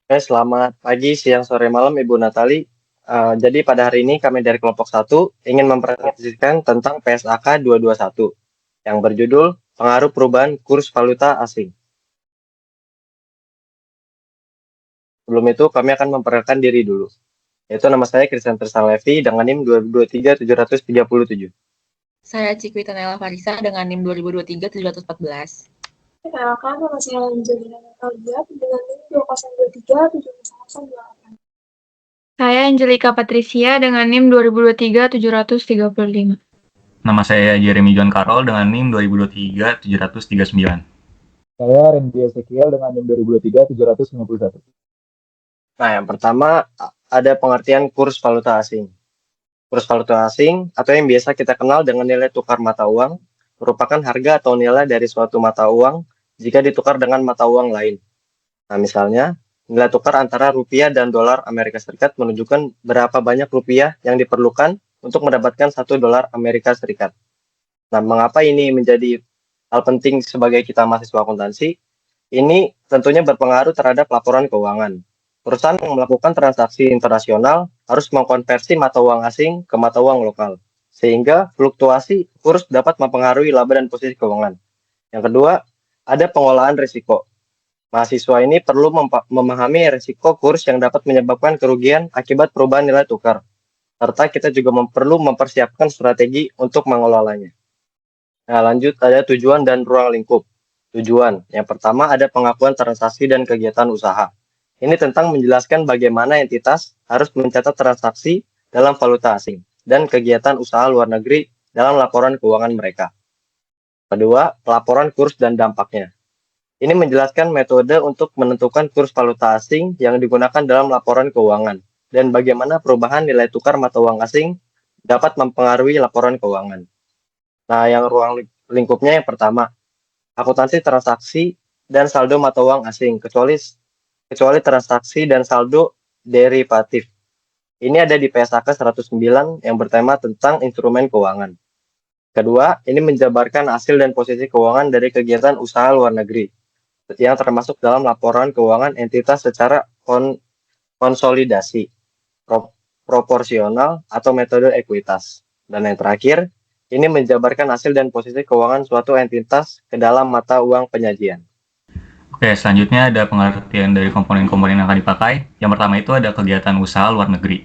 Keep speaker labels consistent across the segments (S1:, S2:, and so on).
S1: Selamat pagi, siang, sore, malam Ibu Natali. Jadi pada hari ini kami dari kelompok 1 ingin mempresentasikan tentang PSAK 221 yang berjudul Pengaruh Perubahan Kurs Valuta Asing. Sebelum itu kami akan memperkenalkan diri dulu. Yaitu nama saya Christian Tristan Levi dengan NIM 2023-737.
S2: Saya Cikwita Nela Farisa dengan NIM 2023-714.
S3: Perkenalkan, nama saya Angelina Natalia dengan NIM 2023-708.
S4: Saya Angelika Patricia dengan NIM 2023-735.
S5: Nama saya Jeremy John Carroll dengan NIM 2023-739.
S6: Saya Randy Ezekiel dengan NIM 2023-751.
S1: Nah, yang pertama ada pengertian kurs valuta asing. Kurs valuta asing atau yang biasa kita kenal dengan nilai tukar mata uang merupakan harga atau nilai dari suatu mata uang jika ditukar dengan mata uang lain. Nah, misalnya nilai tukar antara rupiah dan dolar Amerika Serikat menunjukkan berapa banyak rupiah yang diperlukan untuk mendapatkan 1 dolar Amerika Serikat. Nah, mengapa ini menjadi hal penting sebagai kita mahasiswa akuntansi? Ini tentunya berpengaruh terhadap laporan keuangan. Perusahaan yang melakukan transaksi internasional harus mengkonversi mata uang asing ke mata uang lokal, sehingga fluktuasi kurs dapat mempengaruhi laba dan posisi keuangan. Yang kedua, ada pengolahan risiko. Mahasiswa ini perlu memahami risiko kurs yang dapat menyebabkan kerugian akibat perubahan nilai tukar, serta kita juga perlu mempersiapkan strategi untuk mengelolanya. Nah, lanjut ada tujuan dan ruang lingkup. Tujuan, yang pertama ada pengakuan transaksi dan kegiatan usaha. Ini tentang menjelaskan bagaimana entitas harus mencatat transaksi dalam valuta asing dan kegiatan usaha luar negeri dalam laporan keuangan mereka. Kedua, pelaporan kurs dan dampaknya. Ini menjelaskan metode untuk menentukan kurs valuta asing yang digunakan dalam laporan keuangan dan bagaimana perubahan nilai tukar mata uang asing dapat mempengaruhi laporan keuangan. Nah, yang ruang lingkupnya yang pertama, akuntansi transaksi dan saldo mata uang asing, kecuali transaksi dan saldo derivatif. Ini ada di PSAK 109 yang bertema tentang instrumen keuangan. Kedua, ini menjabarkan hasil dan posisi keuangan dari kegiatan usaha luar negeri yang termasuk dalam laporan keuangan entitas secara konsolidasi, proporsional, atau metode ekuitas. Dan yang terakhir, ini menjabarkan hasil dan posisi keuangan suatu entitas ke dalam mata uang penyajian.
S5: Oke, selanjutnya ada pengertian dari komponen-komponen yang akan dipakai. Yang pertama itu ada kegiatan usaha luar negeri,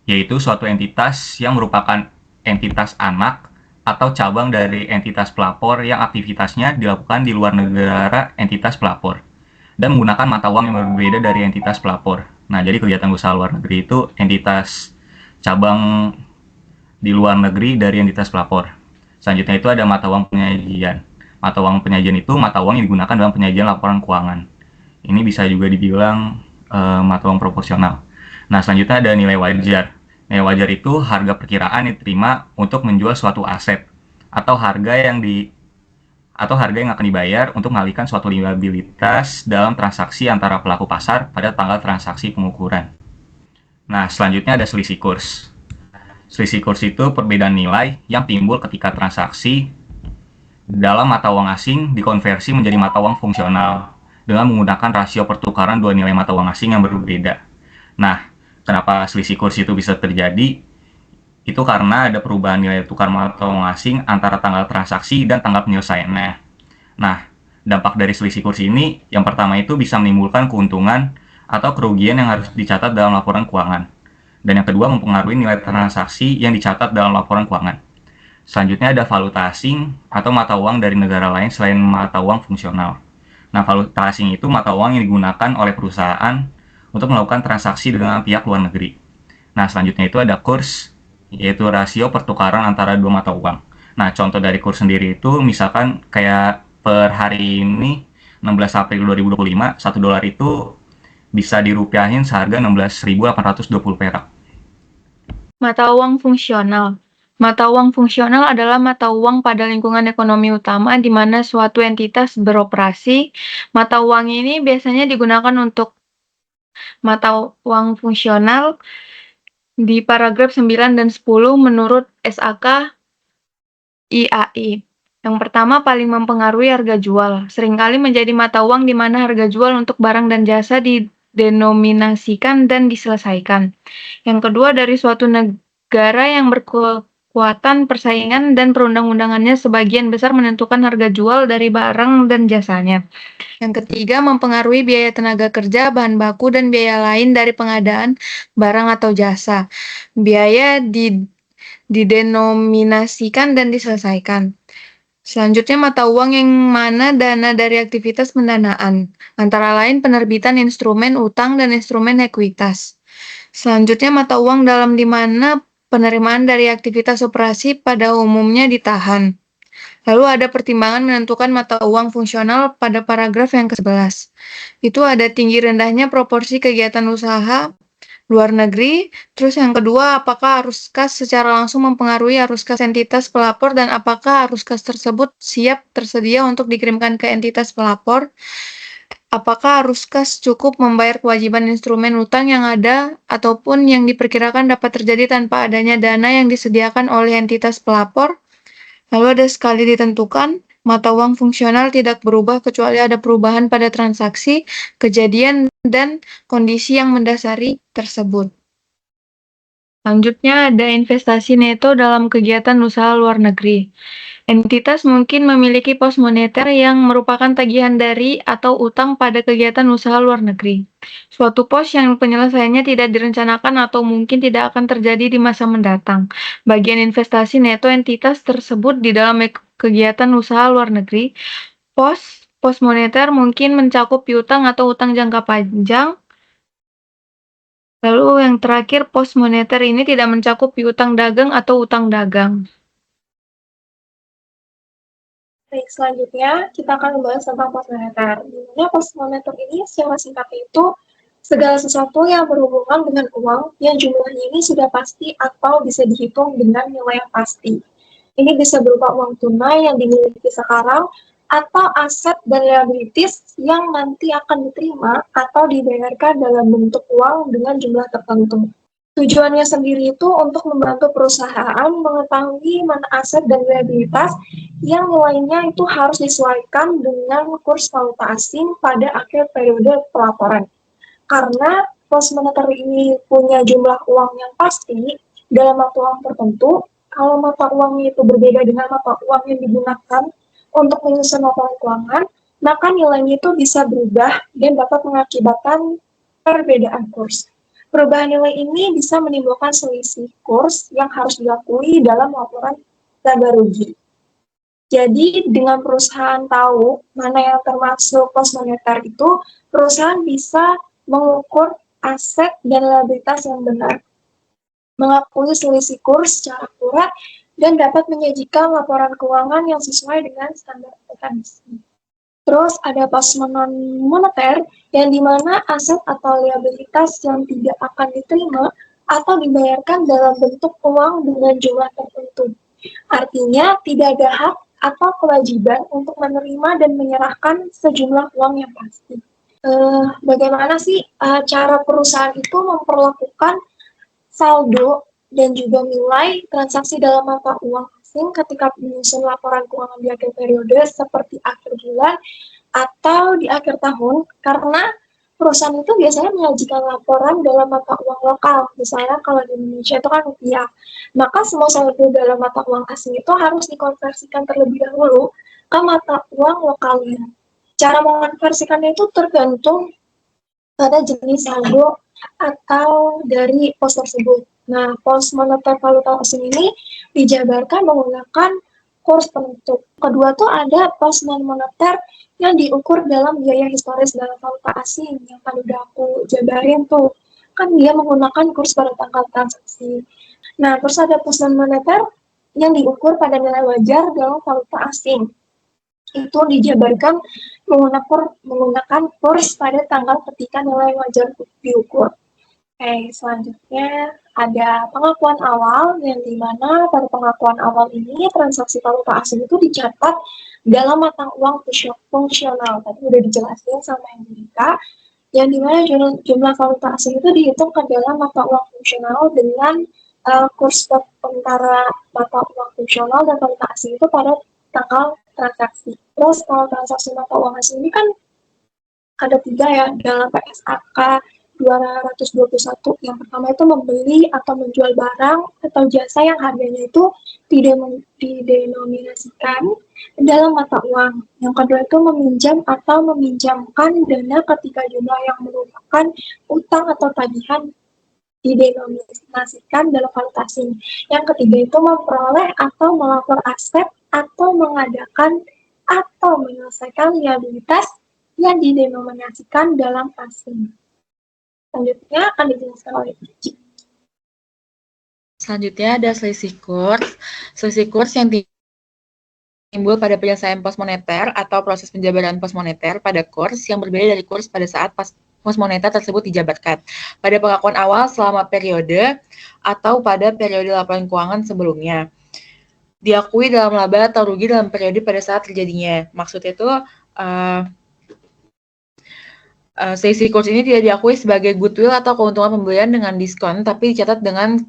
S5: yaitu suatu entitas yang merupakan entitas anak atau cabang dari entitas pelapor yang aktivitasnya dilakukan di luar negara entitas pelapor dan menggunakan mata uang yang berbeda dari entitas pelapor. Nah, jadi kegiatan usaha luar negeri itu entitas cabang di luar negeri dari entitas pelapor. Selanjutnya itu ada mata uang penyajian. Mata uang penyajian itu mata uang yang digunakan dalam penyajian laporan keuangan. Ini bisa juga dibilang mata uang proporsional. Nah, selanjutnya ada nilai wajar. Nilai wajar itu harga perkiraan yang diterima untuk menjual suatu aset atau harga yang akan dibayar untuk mengalihkan suatu liabilitas dalam transaksi antara pelaku pasar pada tanggal transaksi pengukuran. Nah, selanjutnya ada selisih kurs. Selisih kurs itu perbedaan nilai yang timbul ketika transaksi dalam mata uang asing dikonversi menjadi mata uang fungsional dengan menggunakan rasio pertukaran dua nilai mata uang asing yang berbeda. Nah, kenapa selisih kurs itu bisa terjadi? Itu karena ada perubahan nilai tukar mata uang asing antara tanggal transaksi dan tanggal penyelesaiannya. Nah, dampak dari selisih kurs ini yang pertama itu bisa menimbulkan keuntungan atau kerugian yang harus dicatat dalam laporan keuangan. Dan yang kedua mempengaruhi nilai transaksi yang dicatat dalam laporan keuangan. Selanjutnya ada valuta asing atau mata uang dari negara lain selain mata uang fungsional. Nah, valuta asing itu mata uang yang digunakan oleh perusahaan untuk melakukan transaksi dengan pihak luar negeri. Nah, selanjutnya itu ada kurs, yaitu rasio pertukaran antara dua mata uang. Nah, contoh dari kurs sendiri itu misalkan kayak per hari ini 16 April 2025, 1 dolar itu bisa dirupiahin seharga 16.820 perak.
S4: Mata uang fungsional. Mata uang fungsional adalah mata uang pada lingkungan ekonomi utama di mana suatu entitas beroperasi. Mata uang ini biasanya digunakan untuk mata uang fungsional di paragraf 9 dan 10 menurut SAK IAI. Yang pertama paling mempengaruhi harga jual. Seringkali menjadi mata uang di mana harga jual untuk barang dan jasa didenominasikan dan diselesaikan. Yang kedua, dari suatu negara yang berkekuatan persaingan dan perundang-undangannya sebagian besar menentukan harga jual dari barang dan jasanya. Yang ketiga, mempengaruhi biaya tenaga kerja, bahan baku, dan biaya lain dari pengadaan barang atau jasa. Biaya didenominasikan dan diselesaikan. Selanjutnya, mata uang yang mana dana dari aktivitas pendanaan, antara lain penerbitan instrumen utang dan instrumen ekuitas. Selanjutnya, mata uang dalam di mana penerimaan dari aktivitas operasi pada umumnya ditahan. Lalu ada pertimbangan menentukan mata uang fungsional pada paragraf yang ke-11. Itu ada tinggi rendahnya proporsi kegiatan usaha luar negeri. Terus yang kedua, apakah arus kas secara langsung mempengaruhi arus kas entitas pelapor dan apakah arus kas tersebut siap tersedia untuk dikirimkan ke entitas pelapor. Apakah arus kas cukup membayar kewajiban instrumen utang yang ada ataupun yang diperkirakan dapat terjadi tanpa adanya dana yang disediakan oleh entitas pelapor. Lalu ada sekali ditentukan, mata uang fungsional tidak berubah kecuali ada perubahan pada transaksi, kejadian, dan kondisi yang mendasari tersebut. Selanjutnya ada investasi neto dalam kegiatan usaha luar negeri. Entitas mungkin memiliki pos moneter yang merupakan tagihan dari atau utang pada kegiatan usaha luar negeri. Suatu pos yang penyelesaiannya tidak direncanakan atau mungkin tidak akan terjadi di masa mendatang. Bagian investasi neto entitas tersebut di dalam kegiatan usaha luar negeri. Pos moneter mungkin mencakup piutang atau utang jangka panjang. Lalu yang terakhir, pos moneter ini tidak mencakup piutang dagang atau utang dagang.
S3: Baik, selanjutnya kita akan membahas tentang pos moneter. Di mana pos moneter ini secara singkatnya itu segala sesuatu yang berhubungan dengan uang yang jumlahnya ini sudah pasti atau bisa dihitung dengan nilai yang pasti. Ini bisa berupa uang tunai yang dimiliki sekarang atau aset dan liabilities yang nanti akan diterima atau dibayarkan dalam bentuk uang dengan jumlah tertentu. Tujuannya sendiri itu untuk membantu perusahaan mengetahui mana aset dan liabilitas yang nilainya itu harus disesuaikan dengan kurs valuta asing pada akhir periode pelaporan. Karena pos moneter ini punya jumlah uang yang pasti dalam mata uang tertentu, kalau mata uangnya itu berbeda dengan mata uang yang digunakan untuk menyusun laporan keuangan, maka nilainya itu bisa berubah dan dapat mengakibatkan perbedaan kurs. Perubahan nilai ini bisa menimbulkan selisih kurs yang harus diakui dalam laporan laba rugi. Jadi, dengan perusahaan tahu mana yang termasuk pos moneter itu, perusahaan bisa mengukur aset dan liabilitas yang benar, mengakui selisih kurs secara akurat, dan dapat menyajikan laporan keuangan yang sesuai dengan standar akuntansi. Terus ada pos non-moneter yang dimana aset atau liabilitas yang tidak akan diterima atau dibayarkan dalam bentuk uang dengan jumlah tertentu. Artinya tidak ada hak atau kewajiban untuk menerima dan menyerahkan sejumlah uang yang pasti. Bagaimana sih cara perusahaan itu memperlakukan saldo dan juga nilai transaksi dalam mata uang asing ketika menyusun laporan keuangan di akhir periode seperti akhir bulan atau di akhir tahun, karena perusahaan itu biasanya menyajikan laporan dalam mata uang lokal. Misalnya kalau di Indonesia itu kan rupiah, maka semua saldo dalam mata uang asing itu harus dikonversikan terlebih dahulu ke mata uang lokalnya. Cara mengonversikannya itu tergantung pada jenis saldo atau dari pos tersebut. Nah, pos moneter valuta asing ini dijabarkan menggunakan kurs penentu. Kedua tuh ada pos non-moneter yang diukur dalam biaya historis dalam valuta asing, yang tadi udah aku jabarin tuh. Kan dia menggunakan kurs pada tanggal transaksi. Nah, terus ada pos non-moneter yang diukur pada nilai wajar dalam valuta asing. Itu dijabarkan menggunakan kurs pada tanggal ketika nilai wajar diukur. Oke, selanjutnya ada pengakuan awal yang dimana pada pengakuan awal ini transaksi valuta asing itu dicatat dalam mata uang fungsional. Tadi udah dijelasin sama Hendrika, yang dimana jumlah valuta asing itu dihitung ke dalam mata uang fungsional dengan kurs antara mata uang fungsional dan valuta asing itu pada tanggal transaksi. Terus kalau transaksi mata uang asing ini kan ada 3 ya dalam PSAK 221. Yang pertama itu membeli atau menjual barang atau jasa yang harganya itu tidak didenominasikan dalam mata uang. Yang kedua itu meminjam atau meminjamkan dana ketika jumlah yang merupakan utang atau tagihan didenominasikan dalam valuta asing. Yang ketiga itu memperoleh atau melapor aset atau mengadakan atau menyelesaikan liabilitas yang didenominasikan dalam asing. Selanjutnya akan dijelaskan oleh Cici.
S2: Selanjutnya ada selisih kurs. Selisih kurs yang timbul pada penyelesaian pos moneter atau proses penjabaran pos moneter pada kurs yang berbeda dari kurs pada saat pos moneter tersebut dijabarkan. Pada pengakuan awal selama periode atau pada periode laporan keuangan sebelumnya. Diakui dalam laba atau rugi dalam periode pada saat terjadinya. Maksudnya itu selisih kurs ini tidak diakui sebagai goodwill atau keuntungan pembelian dengan diskon, tapi dicatat dengan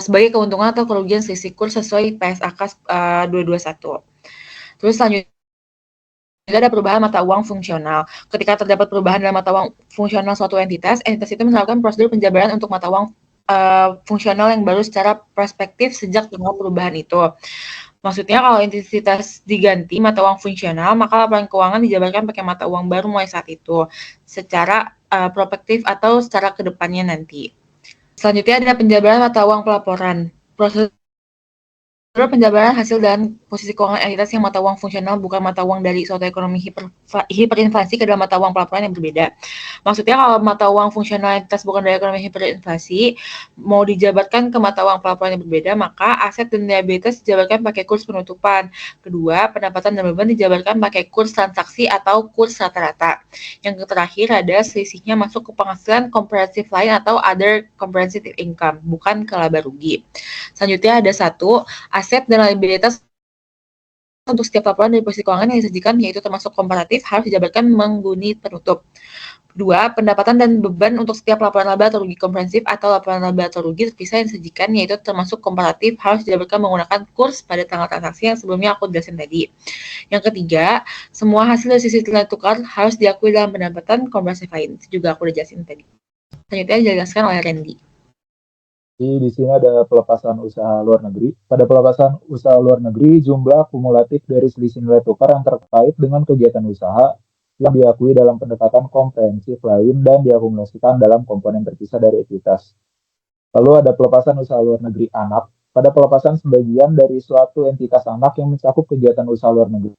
S2: sebagai keuntungan atau kerugian selisih kurs sesuai PSAK 221. Terus selanjutnya ada perubahan mata uang fungsional. Ketika terdapat perubahan dalam mata uang fungsional suatu entitas itu menerapkan prosedur penjabaran untuk mata uang fungsional yang baru secara prospektif sejak tanggal perubahan itu. Maksudnya kalau entitas diganti mata uang fungsional, maka laporan keuangan dijabarkan pakai mata uang baru mulai saat itu, secara prospektif atau secara kedepannya nanti. Selanjutnya ada penjabaran mata uang pelaporan. Prosedur penjabaran hasil dan posisi keuangan entitas yang mata uang fungsional bukan mata uang dari suatu ekonomi hiperinflasi ke dalam mata uang pelaporan yang berbeda. Maksudnya kalau mata uang fungsional entitas bukan dari ekonomi hiperinflasi mau dijabarkan ke mata uang pelaporan yang berbeda, maka aset dan liabilitas dijabarkan pakai kurs penutupan. Kedua, pendapatan dan beban dijabarkan pakai kurs transaksi atau kurs rata-rata. Yang terakhir ada selisihnya masuk ke penghasilan comprehensive lain atau other comprehensive income, bukan ke laba rugi. Selanjutnya ada 1, aset dan liabilitas untuk setiap laporan dari posisi keuangan yang disajikan, yaitu termasuk komparatif, harus dijabarkan menggunakan penutup. 2, pendapatan dan beban untuk setiap laporan laba atau rugi komprehensif atau laporan laba atau rugi terpisah yang disajikan, yaitu termasuk komparatif, harus dijabarkan menggunakan kurs pada tanggal transaksi yang sebelumnya aku jelasin tadi. Yang ketiga, semua hasil dari sisi nilai tukar harus diakui dalam pendapatan komprehensif lain. Itu juga aku udah jelasin tadi. Selanjutnya dijelaskan oleh Randy.
S6: Di sini ada pelepasan usaha luar negeri. Pada pelepasan usaha luar negeri, jumlah kumulatif dari selisih nilai tukar yang terkait dengan kegiatan usaha yang diakui dalam pendekatan komprehensif lain dan diakumulasikan dalam komponen terpisah dari ekuitas. Lalu ada pelepasan usaha luar negeri anak. Pada pelepasan sebagian dari suatu entitas anak yang mencakup kegiatan usaha luar negeri,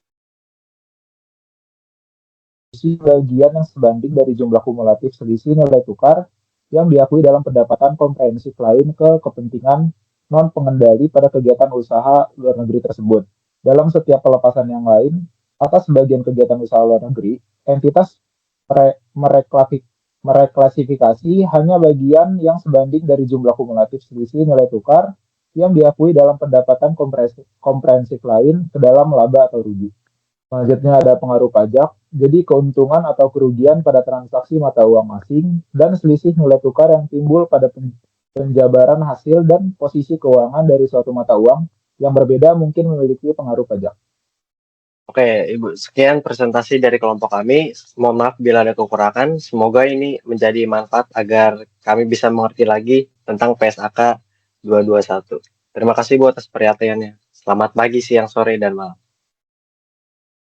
S6: bagian yang sebanding dari jumlah kumulatif selisih nilai tukar yang diakui dalam pendapatan komprehensif lain ke kepentingan non-pengendali pada kegiatan usaha luar negeri tersebut. Dalam setiap pelepasan yang lain, atas sebagian kegiatan usaha luar negeri, entitas mereklasifikasi hanya bagian yang sebanding dari jumlah kumulatif selisih nilai tukar yang diakui dalam pendapatan komprehensif lain ke dalam laba atau rugi. Selanjutnya ada pengaruh pajak, jadi keuntungan atau kerugian pada transaksi mata uang asing dan selisih nilai tukar yang timbul pada penjabaran hasil dan posisi keuangan dari suatu mata uang yang berbeda mungkin memiliki pengaruh pajak.
S1: Oke, Ibu, sekian presentasi dari kelompok kami. Mohon maaf bila ada kekurangan. Semoga ini menjadi manfaat agar kami bisa mengerti lagi tentang PSAK 221. Terima kasih Bu atas perhatiannya. Selamat pagi, siang, sore, dan malam.